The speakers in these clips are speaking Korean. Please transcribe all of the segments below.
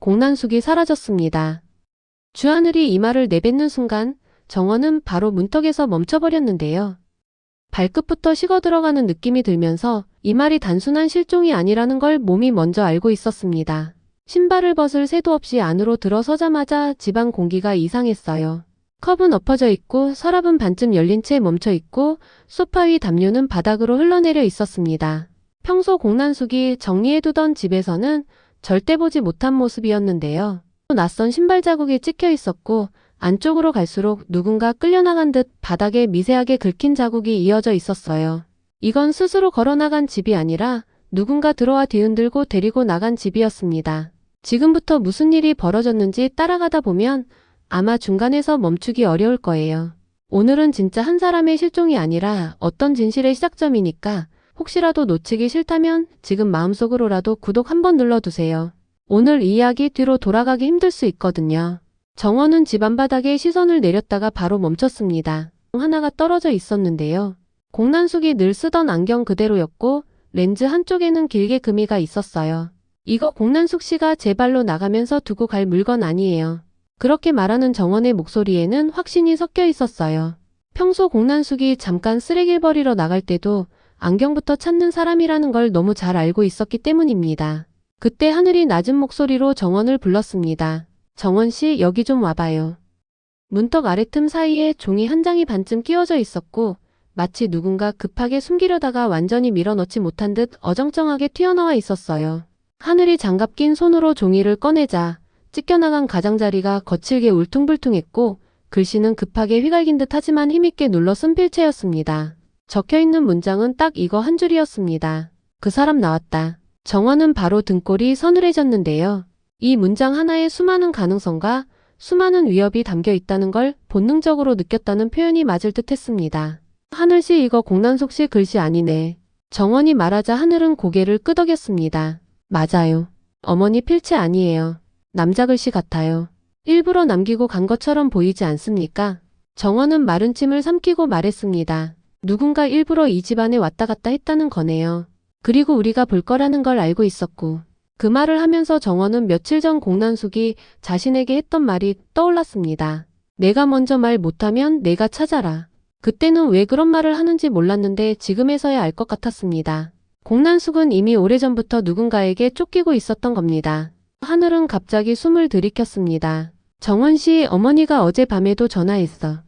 공난숙이 사라졌습니다. 주하늘이 이 말을 내뱉는 순간 정원은 바로 문턱에서 멈춰버렸는데요. 발끝부터 식어들어가는 느낌이 들면서 이 말이 단순한 실종이 아니라는 걸 몸이 먼저 알고 있었습니다. 신발을 벗을 새도 없이 안으로 들어서자마자 집안 공기가 이상했어요. 컵은 엎어져 있고 서랍은 반쯤 열린 채 멈춰 있고 소파 위 담요는 바닥으로 흘러내려 있었습니다. 평소 공난숙이 정리해두던 집에서는 절대 보지 못한 모습이었는데요. 낯선 신발 자국이 찍혀 있었고 안쪽으로 갈수록 누군가 끌려나간 듯 바닥에 미세하게 긁힌 자국이 이어져 있었어요. 이건 스스로 걸어나간 집이 아니라 누군가 들어와 뒤흔들고 데리고 나간 집이었습니다. 지금부터 무슨 일이 벌어졌는지 따라가다 보면 아마 중간에서 멈추기 어려울 거예요. 오늘은 진짜 한 사람의 실종이 아니라 어떤 진실의 시작점이니까 혹시라도 놓치기 싫다면 지금 마음속으로라도 구독 한번 눌러두세요. 오늘 이 이야기 뒤로 돌아가기 힘들 수 있거든요. 정원은 집 안바닥에 시선을 내렸다가 바로 멈췄습니다. 하나가 떨어져 있었는데요. 공난숙이 늘 쓰던 안경 그대로였고 렌즈 한쪽에는 길게 금이가 있었어요. 이거 공난숙 씨가 제 발로 나가면서 두고 갈 물건 아니에요. 그렇게 말하는 정원의 목소리에는 확신이 섞여 있었어요. 평소 공난숙이 잠깐 쓰레기를 버리러 나갈 때도 안경부터 찾는 사람이라는 걸 너무 잘 알고 있었기 때문입니다. 그때 하늘이 낮은 목소리로 정원을 불렀습니다. 정원 씨, 여기 좀 와봐요. 문턱 아래틈 사이에 종이 한 장이 반쯤 끼워져 있었고 마치 누군가 급하게 숨기려다가 완전히 밀어넣지 못한 듯 어정쩡하게 튀어나와 있었어요. 하늘이 장갑 낀 손으로 종이를 꺼내자 찢겨나간 가장자리가 거칠게 울퉁불퉁했고 글씨는 급하게 휘갈긴 듯 하지만 힘있게 눌러 쓴 필체였습니다. 적혀있는 문장은 딱 이거 한 줄이었습니다. 그 사람 나왔다. 정원은 바로 등골이 서늘해졌는데요. 이 문장 하나에 수많은 가능성과 수많은 위협이 담겨 있다는 걸 본능적으로 느꼈다는 표현이 맞을 듯 했습니다. 하늘씨, 이거 공난숙 씨 글씨 아니네. 정원이 말하자 하늘은 고개를 끄덕였습니다. 맞아요. 어머니 필체 아니에요. 남자 글씨 같아요. 일부러 남기고 간 것처럼 보이지 않습니까? 정원은 마른 침을 삼키고 말했습니다. 누군가 일부러 이 집안에 왔다 갔다 했다는 거네요. 그리고 우리가 볼 거라는 걸 알고 있었고. 그 말을 하면서 정원은 며칠 전 공난숙이 자신에게 했던 말이 떠올랐습니다. 내가 먼저 말 못하면 내가 찾아라. 그때는 왜 그런 말을 하는지 몰랐는데 지금에서야 알 것 같았습니다. 공난숙은 이미 오래전부터 누군가에게 쫓기고 있었던 겁니다. 하늘은 갑자기 숨을 들이켰습니다. 정원 씨, 어머니가 어젯밤에도 전화했어.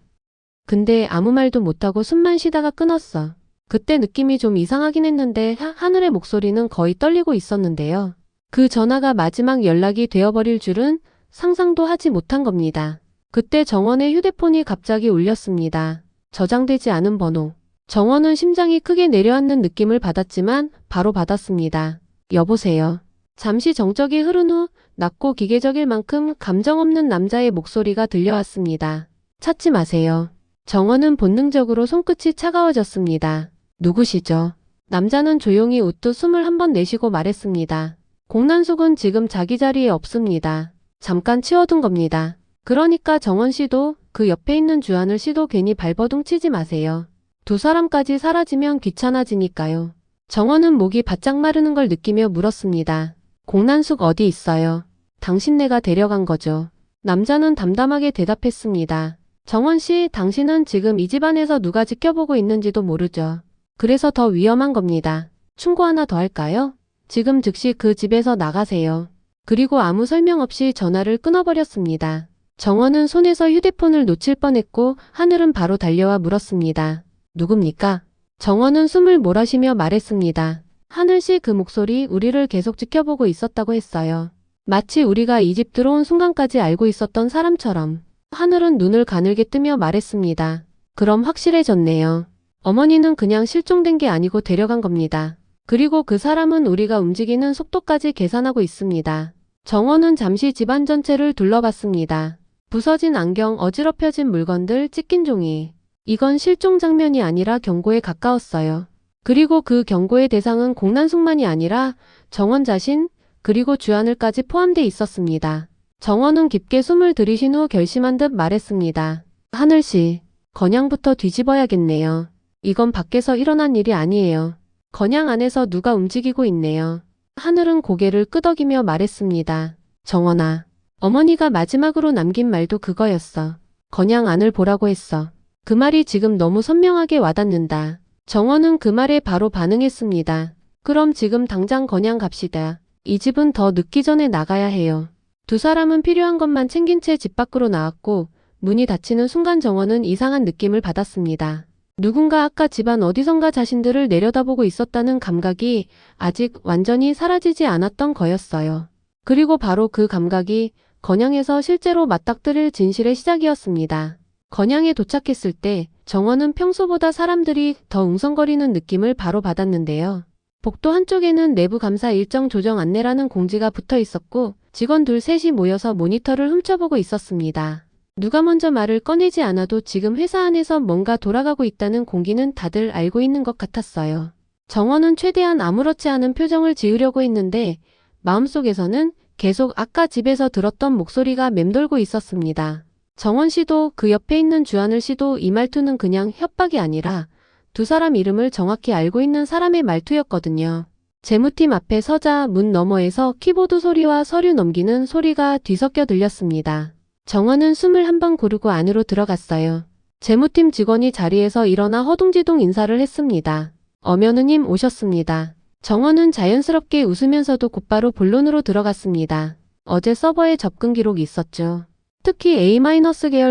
근데 아무 말도 못하고 숨만 쉬다가 끊었어. 그때 느낌이 좀 이상하긴 했는데 하늘의 목소리는 거의 떨리고 있었는데요. 그 전화가 마지막 연락이 되어버릴 줄은 상상도 하지 못한 겁니다. 그때 정원의 휴대폰이 갑자기 울렸습니다. 저장되지 않은 번호. 정원은 심장이 크게 내려앉는 느낌을 받았지만 바로 받았습니다. 여보세요. 잠시 정적이 흐른 후 낮고 기계적일 만큼 감정 없는 남자의 목소리가 들려왔습니다. 찾지 마세요. 정원은 본능적으로 손끝이 차가워졌습니다. 누구시죠? 남자는 조용히 우뚝 숨을 한번 내쉬고 말했습니다. 공난숙은 지금 자기 자리에 없습니다. 잠깐 치워둔 겁니다. 그러니까 정원 씨도 그 옆에 있는 주하늘 씨도 괜히 발버둥 치지 마세요. 두 사람까지 사라지면 귀찮아지니까요. 정원은 목이 바짝 마르는 걸 느끼며 물었습니다. 공난숙 어디 있어요? 당신네가 데려간 거죠. 남자는 담담하게 대답했습니다. 정원 씨, 당신은 지금 이 집안에서 누가 지켜보고 있는지도 모르죠. 그래서 더 위험한 겁니다. 충고 하나 더 할까요? 지금 즉시 그 집에서 나가세요. 그리고 아무 설명 없이 전화를 끊어버렸습니다. 정원은 손에서 휴대폰을 놓칠 뻔했고 하늘은 바로 달려와 물었습니다. 누굽니까? 정원은 숨을 몰아쉬며 말했습니다. 하늘씨, 그 목소리 우리를 계속 지켜보고 있었다고 했어요. 마치 우리가 이 집 들어온 순간까지 알고 있었던 사람처럼. 하늘은 눈을 가늘게 뜨며 말했습니다. 그럼 확실해졌네요. 어머니는 그냥 실종된 게 아니고 데려간 겁니다. 그리고 그 사람은 우리가 움직이는 속도까지 계산하고 있습니다. 정원은 잠시 집안 전체를 둘러봤습니다. 부서진 안경, 어지럽혀진 물건들, 찢긴 종이. 이건 실종 장면이 아니라 경고에 가까웠어요. 그리고 그 경고의 대상은 공난숙만이 아니라 정원 자신, 그리고 주하늘까지 포함돼 있었습니다. 정원은 깊게 숨을 들이신 후 결심한 듯 말했습니다. 하늘씨, 건양부터 뒤집어야겠네요. 이건 밖에서 일어난 일이 아니에요. 건양 안에서 누가 움직이고 있네요. 하늘은 고개를 끄덕이며 말했습니다. 정원아. 어머니가 마지막으로 남긴 말도 그거였어. 건양 안을 보라고 했어. 그 말이 지금 너무 선명하게 와닿는다. 정원은 그 말에 바로 반응했습니다. 그럼 지금 당장 건양 갑시다. 이 집은 더 늦기 전에 나가야 해요. 두 사람은 필요한 것만 챙긴 채 집 밖으로 나왔고 문이 닫히는 순간 정원은 이상한 느낌을 받았습니다. 누군가 아까 집안 어디선가 자신들을 내려다보고 있었다는 감각이 아직 완전히 사라지지 않았던 거였어요. 그리고 바로 그 감각이 건양에서 실제로 맞닥뜨릴 진실의 시작이었습니다. 건양에 도착했을 때 정원은 평소보다 사람들이 더 웅성거리는 느낌을 바로 받았는데요. 복도 한쪽에는 내부 감사 일정 조정 안내라는 공지가 붙어 있었고 직원 둘 셋이 모여서 모니터를 훔쳐보고 있었습니다. 누가 먼저 말을 꺼내지 않아도 지금 회사 안에서 뭔가 돌아가고 있다는 공기는 다들 알고 있는 것 같았어요. 정원은 최대한 아무렇지 않은 표정을 지으려고 했는데 마음속에서는 계속 아까 집에서 들었던 목소리가 맴돌고 있었습니다. 정원 씨도 그 옆에 있는 주하늘 씨도 이 말투는 그냥 협박이 아니라 두 사람 이름을 정확히 알고 있는 사람의 말투였거든요. 재무팀 앞에 서자 문 너머에서 키보드 소리와 서류 넘기는 소리가 뒤섞여 들렸습니다. 정원은 숨을 한번 고르고 안으로 들어갔어요. 재무팀 직원이 자리에서 일어나 허둥지둥 인사를 했습니다. 엄연우님 오셨습니다. 정원은 자연스럽게 웃으면서도 곧바로 본론으로 들어갔습니다. 어제 서버에 접근 기록이 있었죠. 특히 A-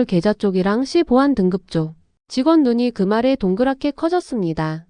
계좌 쪽이랑 C 보안 등급 쪽. 직원 눈이 그 말에 동그랗게 커졌습니다.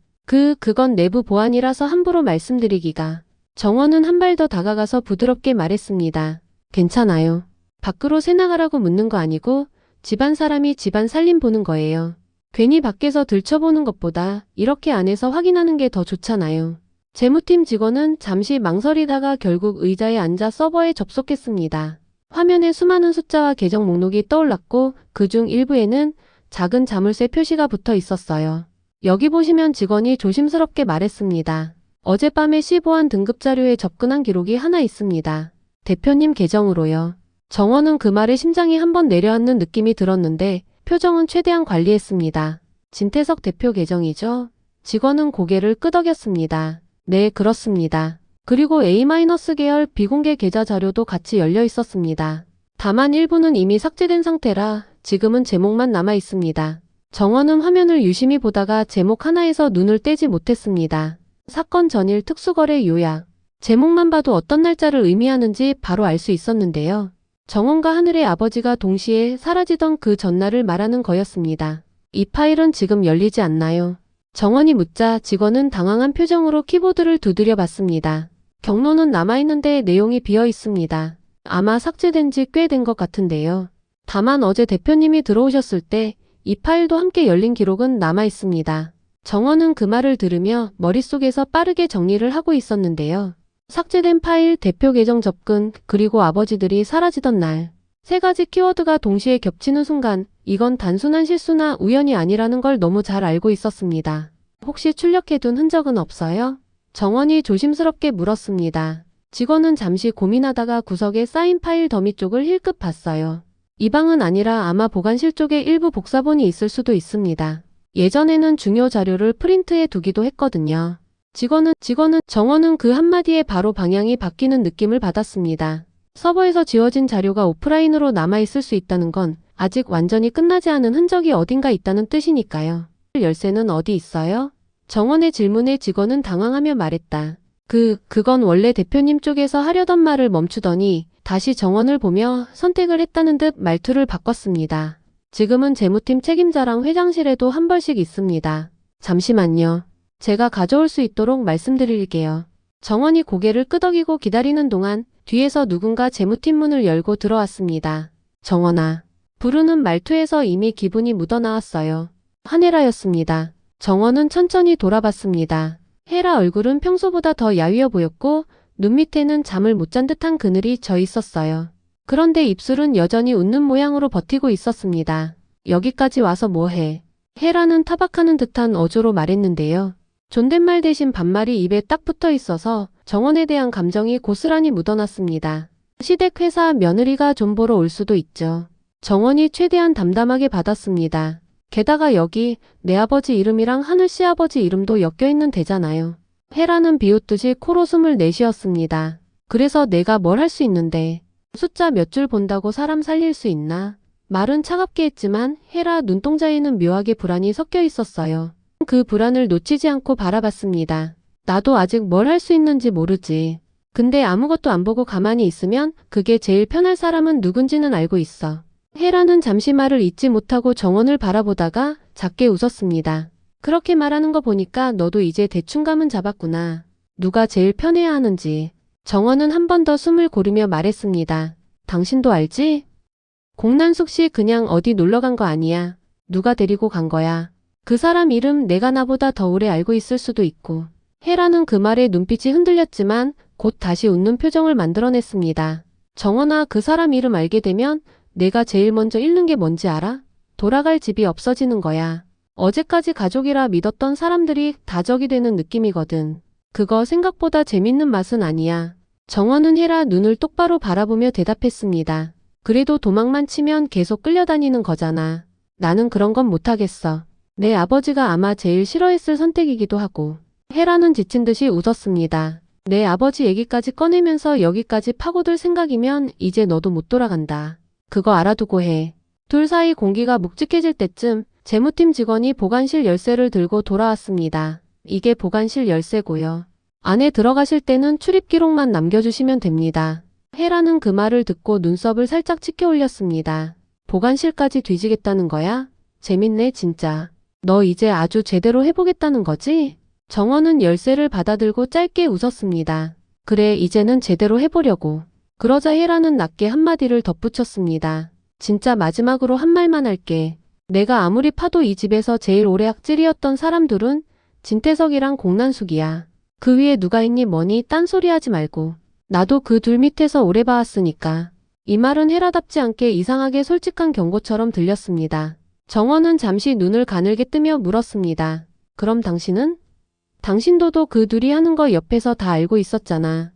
그건 내부 보안이라서 함부로 말씀드리기가. 정원은 한 발 더 다가가서 부드럽게 말했습니다. 괜찮아요. 밖으로 새나가라고 묻는 거 아니고 집안 사람이 집안 살림 보는 거예요. 괜히 밖에서 들춰보는 것보다 이렇게 안에서 확인하는 게 더 좋잖아요. 재무팀 직원은 잠시 망설이다가 결국 의자에 앉아 서버에 접속했습니다. 화면에 수많은 숫자와 계정 목록이 떠올랐고 그중 일부에는 작은 자물쇠 표시가 붙어 있었어요. 여기 보시면 직원이 조심스럽게 말했습니다. 어젯밤에 C보안 등급 자료에 접근한 기록이 하나 있습니다. 대표님 계정으로요. 정원은 그 말에 심장이 한번 내려앉는 느낌이 들었는데 표정은 최대한 관리했습니다. 진태석 대표 계정이죠? 직원은 고개를 끄덕였습니다. 네, 그렇습니다. 그리고 A-계열 비공개 계좌 자료도 같이 열려 있었습니다. 다만 일부는 이미 삭제된 상태라 지금은 제목만 남아 있습니다. 정원은 화면을 유심히 보다가 제목 하나에서 눈을 떼지 못했습니다. 사건 전일 특수거래 요약. 제목만 봐도 어떤 날짜를 의미하는지 바로 알 수 있었는데요. 정원과 하늘의 아버지가 동시에 사라지던 그 전날을 말하는 거였습니다. 이 파일은 지금 열리지 않나요? 정원이 묻자 직원은 당황한 표정으로 키보드를 두드려 봤습니다. 경로는 남아있는데 내용이 비어 있습니다. 아마 삭제된 지 꽤 된 것 같은데요. 다만 어제 대표님이 들어오셨을 때 이 파일도 함께 열린 기록은 남아 있습니다. 정원은 그 말을 들으며 머릿속에서 빠르게 정리를 하고 있었는데요. 삭제된 파일, 대표 계정 접근, 그리고 아버지들이 사라지던 날. 세 가지 키워드가 동시에 겹치는 순간 이건 단순한 실수나 우연이 아니라는 걸 너무 잘 알고 있었습니다. 혹시 출력해둔 흔적은 없어요? 정원이 조심스럽게 물었습니다. 직원은 잠시 고민하다가 구석에 쌓인 파일 더미 쪽을 힐끗 봤어요. 이 방은 아니라 아마 보관실 쪽에 일부 복사본이 있을 수도 있습니다. 예전에는 중요 자료를 프린트해 두기도 했거든요. 정원은 그 한마디에 바로 방향이 바뀌는 느낌을 받았습니다. 서버에서 지워진 자료가 오프라인으로 남아있을 수 있다는 건 아직 완전히 끝나지 않은 흔적이 어딘가 있다는 뜻이니까요. 열쇠는 어디 있어요? 정원의 질문에 직원은 당황하며 말했다. 그건 원래 대표님 쪽에서 하려던 말을 멈추더니 다시 정원을 보며 선택을 했다는 듯 말투를 바꿨습니다. 지금은 재무팀 책임자랑 회장실에도 한 벌씩 있습니다. 잠시만요. 제가 가져올 수 있도록 말씀드릴게요. 정원이 고개를 끄덕이고 기다리는 동안 뒤에서 누군가 재무팀 문을 열고 들어왔습니다. 정원아. 부르는 말투에서 이미 기분이 묻어나왔어요. 한혜라였습니다. 정원은 천천히 돌아봤습니다. 혜라 얼굴은 평소보다 더 야위어 보였고 눈 밑에는 잠을 못 잔 듯한 그늘이 져 있었어요. 그런데 입술은 여전히 웃는 모양으로 버티고 있었습니다. 여기까지 와서 뭐해? 혜라는 타박하는 듯한 어조로 말했는데요. 존댓말 대신 반말이 입에 딱 붙어 있어서 정원에 대한 감정이 고스란히 묻어났습니다. 시댁 회사 며느리가 좀 보러 올 수도 있죠. 정원이 최대한 담담하게 받았습니다. 게다가 여기 내 아버지 이름이랑 하늘 씨 아버지 이름도 엮여있는 데잖아요. 혜라는 비웃듯이 코로 숨을 내쉬었습니다. 그래서 내가 뭘 할 수 있는데. 숫자 몇 줄 본다고 사람 살릴 수 있나? 말은 차갑게 했지만 헤라 눈동자에는 묘하게 불안이 섞여 있었어요. 그 불안을 놓치지 않고 바라봤습니다. 나도 아직 뭘 할 수 있는지 모르지. 근데 아무것도 안 보고 가만히 있으면 그게 제일 편할 사람은 누군지는 알고 있어. 헤라는 잠시 말을 잇지 못하고 정원을 바라보다가 작게 웃었습니다. 그렇게 말하는 거 보니까 너도 이제 대충 감은 잡았구나. 누가 제일 편해야 하는지. 정원은 한 번 더 숨을 고르며 말했습니다. 당신도 알지? 공난숙 씨 그냥 어디 놀러 간 거 아니야. 누가 데리고 간 거야. 그 사람 이름 내가 나보다 더 오래 알고 있을 수도 있고. 헤라는 그 말에 눈빛이 흔들렸지만 곧 다시 웃는 표정을 만들어냈습니다. 정원아, 그 사람 이름 알게 되면 내가 제일 먼저 잃는 게 뭔지 알아? 돌아갈 집이 없어지는 거야. 어제까지 가족이라 믿었던 사람들이 다 적이 되는 느낌이거든. 그거 생각보다 재밌는 맛은 아니야. 정원은 헤라 눈을 똑바로 바라보며 대답했습니다. 그래도 도망만 치면 계속 끌려다니는 거잖아. 나는 그런 건 못하겠어. 내 아버지가 아마 제일 싫어했을 선택이기도 하고. 헤라는 지친 듯이 웃었습니다. 내 아버지 얘기까지 꺼내면서 여기까지 파고들 생각이면 이제 너도 못 돌아간다. 그거 알아두고 해. 둘 사이 공기가 묵직해질 때쯤 재무팀 직원이 보관실 열쇠를 들고 돌아왔습니다. 이게 보관실 열쇠고요. 안에 들어가실 때는 출입 기록만 남겨주시면 됩니다. 헤라는 그 말을 듣고 눈썹을 살짝 치켜 올렸습니다. 보관실까지 뒤지겠다는 거야? 재밌네 진짜. 너 이제 아주 제대로 해보겠다는 거지? 정원은 열쇠를 받아들고 짧게 웃었습니다. 그래, 이제는 제대로 해보려고. 그러자 헤라는 낮게 한마디를 덧붙였습니다. 진짜 마지막으로 한 말만 할게. 내가 아무리 파도 이 집에서 제일 오래 악질이었던 사람들은 진태석이랑 공난숙이야. 그 위에 누가 있니 뭐니 딴소리 하지 말고. 나도 그 둘 밑에서 오래 봐왔으니까. 이 말은 헤라답지 않게 이상하게 솔직한 경고처럼 들렸습니다. 정원은 잠시 눈을 가늘게 뜨며 물었습니다. 그럼 당신은? 당신도도 그 둘이 하는 거 옆에서 다 알고 있었잖아.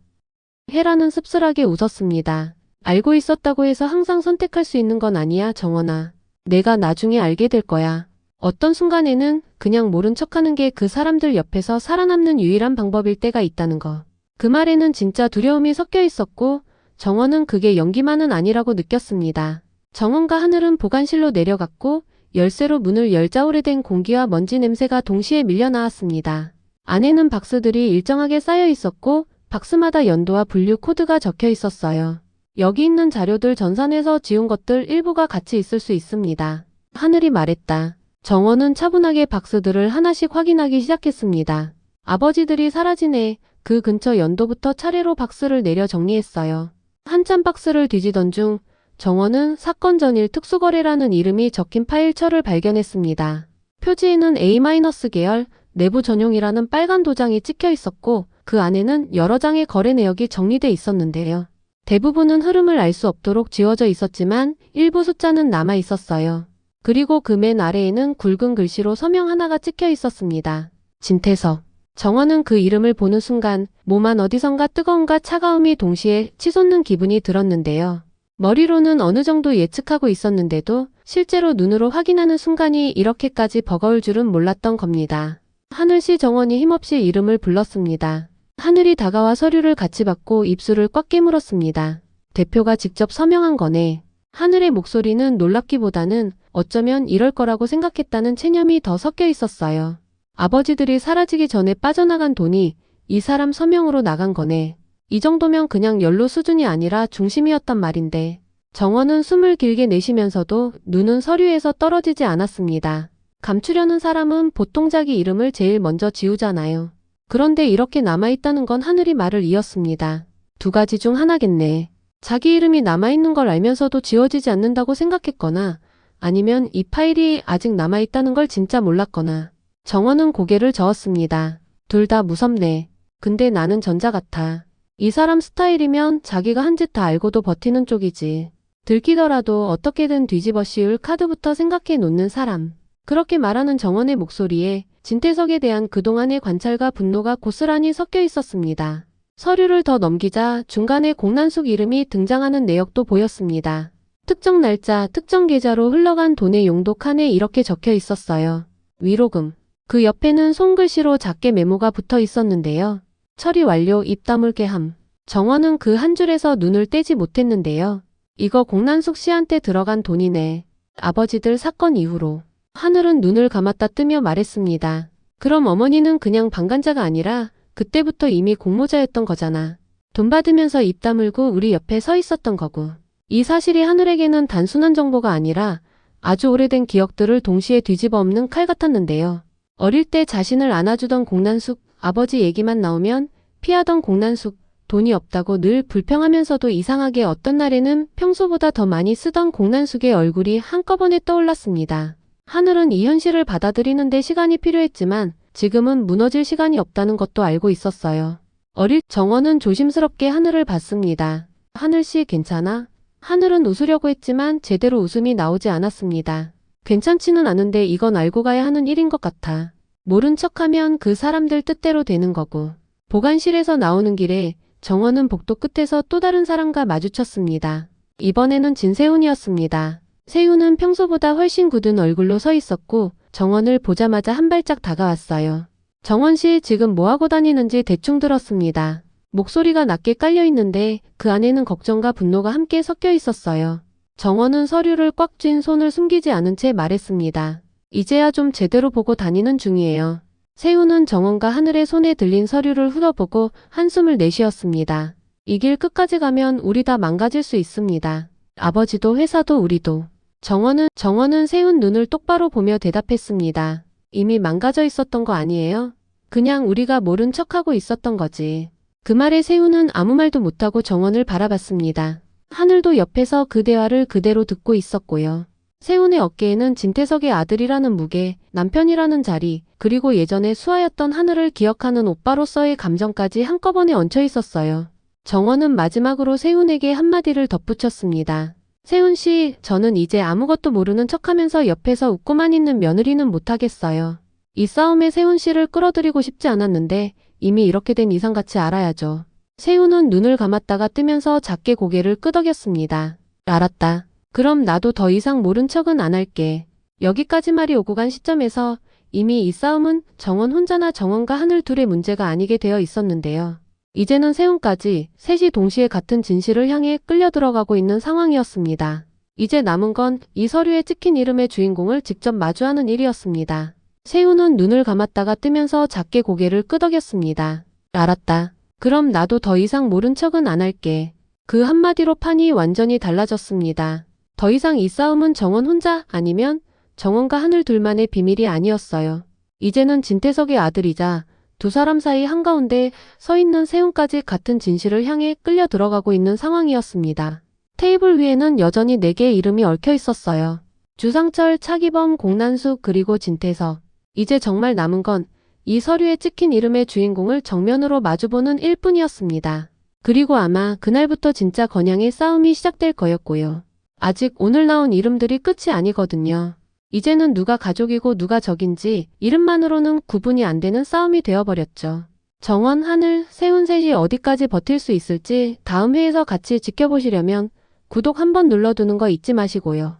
헤라는 씁쓸하게 웃었습니다. 알고 있었다고 해서 항상 선택할 수 있는 건 아니야, 정원아. 내가 나중에 알게 될 거야. 어떤 순간에는 그냥 모른 척하는 게 그 사람들 옆에서 살아남는 유일한 방법일 때가 있다는 거. 그 말에는 진짜 두려움이 섞여 있었고 정원은 그게 연기만은 아니라고 느꼈습니다. 정원과 하늘은 보관실로 내려갔고 열쇠로 문을 열자 오래된 공기와 먼지 냄새가 동시에 밀려나왔습니다. 안에는 박스들이 일정하게 쌓여 있었고 박스마다 연도와 분류 코드가 적혀 있었어요. 여기 있는 자료들 전산에서 지운 것들 일부가 같이 있을 수 있습니다. 하늘이 말했다. 정원은 차분하게 박스들을 하나씩 확인하기 시작했습니다. 아버지들이 사라지네. 그 근처 연도부터 차례로 박스를 내려 정리했어요. 한참 박스를 뒤지던 중 정원은 사건 전일 특수거래라는 이름이 적힌 파일처를 발견했습니다. 표지에는 A-계열 내부 전용이라는 빨간 도장이 찍혀 있었고 그 안에는 여러 장의 거래 내역이 정리돼 있었는데요. 대부분은 흐름을 알 수 없도록 지워져 있었지만 일부 숫자는 남아 있었어요. 그리고 그 맨 아래에는 굵은 글씨로 서명 하나가 찍혀 있었습니다. 진태석. 정원은 그 이름을 보는 순간 몸 안 어디선가 뜨거움과 차가움이 동시에 치솟는 기분이 들었는데요. 머리로는 어느 정도 예측하고 있었는데도 실제로 눈으로 확인하는 순간이 이렇게까지 버거울 줄은 몰랐던 겁니다. 하늘씨. 정원이 힘없이 이름을 불렀습니다. 하늘이 다가와 서류를 같이 받고 입술을 꽉 깨물었습니다. 대표가 직접 서명한 거네. 하늘의 목소리는 놀랍기보다는 어쩌면 이럴 거라고 생각했다는 체념이 더 섞여 있었어요. 아버지들이 사라지기 전에 빠져나간 돈이 이 사람 서명으로 나간 거네. 이 정도면 그냥 연로 수준이 아니라 중심이었단 말인데. 정원은 숨을 길게 내쉬면서도 눈은 서류에서 떨어지지 않았습니다. 감추려는 사람은 보통 자기 이름을 제일 먼저 지우잖아요. 그런데 이렇게 남아있다는 건 하늘이 말을 이었습니다. 두 가지 중 하나겠네. 자기 이름이 남아있는 걸 알면서도 지워지지 않는다고 생각했거나 아니면 이 파일이 아직 남아있다는 걸 진짜 몰랐거나. 정원은 고개를 저었습니다. 둘 다 무섭네. 근데 나는 전자 같아. 이 사람 스타일이면 자기가 한 짓 다 알고도 버티는 쪽이지. 들키더라도 어떻게든 뒤집어 씌울 카드부터 생각해 놓는 사람. 그렇게 말하는 정원의 목소리에 진태석에 대한 그동안의 관찰과 분노가 고스란히 섞여 있었습니다. 서류를 더 넘기자 중간에 공난숙 이름이 등장하는 내역도 보였습니다. 특정 날짜, 특정 계좌로 흘러간 돈의 용도 칸에 이렇게 적혀 있었어요. 위로금. 그 옆에는 손글씨로 작게 메모가 붙어 있었는데요. 처리 완료. 입 다물게 함. 정원은 그 한 줄에서 눈을 떼지 못했는데요. 이거 공난숙 씨한테 들어간 돈이네. 아버지들 사건 이후로. 하늘은 눈을 감았다 뜨며 말했습니다. 그럼 어머니는 그냥 방관자가 아니라 그때부터 이미 공모자였던 거잖아. 돈 받으면서 입 다물고 우리 옆에 서 있었던 거고. 이 사실이 하늘에게는 단순한 정보가 아니라 아주 오래된 기억들을 동시에 뒤집어 엎는 칼 같았는데요. 어릴 때 자신을 안아주던 공난숙, 아버지 얘기만 나오면 피하던 공난숙, 돈이 없다고 늘 불평하면서도 이상하게 어떤 날에는 평소보다 더 많이 쓰던 공난숙의 얼굴이 한꺼번에 떠올랐습니다. 하늘은 이 현실을 받아들이는데 시간이 필요했지만 지금은 무너질 시간이 없다는 것도 알고 있었어요. 어릴 정원은 조심스럽게 하늘을 봤습니다. 하늘씨 괜찮아? 하늘은 웃으려고 했지만 제대로 웃음이 나오지 않았습니다. 괜찮지는 않은데 이건 알고 가야 하는 일인 것 같아. 모른 척하면 그 사람들 뜻대로 되는 거고. 보관실에서 나오는 길에 정원은 복도 끝에서 또 다른 사람과 마주쳤습니다. 이번에는 진세훈이었습니다. 세훈은 평소보다 훨씬 굳은 얼굴로 서 있었고 정원을 보자마자 한 발짝 다가왔어요. 정원 씨 지금 뭐하고 다니는지 대충 들었습니다. 목소리가 낮게 깔려 있는데 그 안에는 걱정과 분노가 함께 섞여 있었어요. 정원은 서류를 꽉 쥔 손을 숨기지 않은 채 말했습니다. 이제야 좀 제대로 보고 다니는 중이에요. 세훈은 정원과 하늘의 손에 들린 서류를 훑어보고 한숨을 내쉬었습니다. 이 길 끝까지 가면 우리 다 망가질 수 있습니다. 아버지도 회사도 우리도. 정원은 세훈 눈을 똑바로 보며 대답했습니다. 이미 망가져 있었던 거 아니에요? 그냥 우리가 모른 척하고 있었던 거지. 그 말에 세훈은 아무 말도 못하고 정원을 바라봤습니다. 하늘도 옆에서 그 대화를 그대로 듣고 있었고요. 세훈의 어깨에는 진태석의 아들이라는 무게, 남편이라는 자리, 그리고 예전에 수아였던 하늘을 기억하는 오빠로서의 감정까지 한꺼번에 얹혀 있었어요. 정원은 마지막으로 세훈에게 한마디를 덧붙였습니다. 세훈 씨, 저는 이제 아무것도 모르는 척하면서 옆에서 웃고만 있는 며느리는 못하겠어요. 이 싸움에 세훈 씨를 끌어들이고 싶지 않았는데 이미 이렇게 된 이상 같이 알아야죠. 세훈은 눈을 감았다가 뜨면서 작게 고개를 끄덕였습니다. 알았다. 그럼 나도 더 이상 모른 척은 안 할게. 여기까지 말이 오고 간 시점에서 이미 이 싸움은 정원 혼자나 정원과 하늘 둘의 문제가 아니게 되어 있었는데요. 이제는 세훈까지 셋이 동시에 같은 진실을 향해 끌려 들어가고 있는 상황이었습니다. 이제 남은 건 이 서류에 찍힌 이름의 주인공을 직접 마주하는 일이었습니다. 세훈은 눈을 감았다가 뜨면서 작게 고개를 끄덕였습니다. 알았다. 그럼 나도 더 이상 모른 척은 안 할게. 그 한마디로 판이 완전히 달라졌습니다. 더 이상 이 싸움은 정원 혼자 아니면 정원과 하늘 둘만의 비밀이 아니었어요. 이제는 진태석의 아들이자 두 사람 사이 한가운데 서 있는 세훈까지 같은 진실을 향해 끌려 들어가고 있는 상황이었습니다. 테이블 위에는 여전히 4개의 이름이 얽혀 있었어요. 주상철, 차기범, 공난숙, 그리고 진태석. 이제 정말 남은 건 이 서류에 찍힌 이름의 주인공을 정면으로 마주보는 일뿐이었습니다. 그리고 아마 그날부터 진짜 건양의 싸움이 시작될 거였고요. 아직 오늘 나온 이름들이 끝이 아니거든요. 이제는 누가 가족이고 누가 적인지 이름만으로는 구분이 안 되는 싸움이 되어버렸죠. 정원, 하늘, 세훈 셋이 어디까지 버틸 수 있을지 다음 회에서 같이 지켜보시려면 구독 한번 눌러두는 거 잊지 마시고요.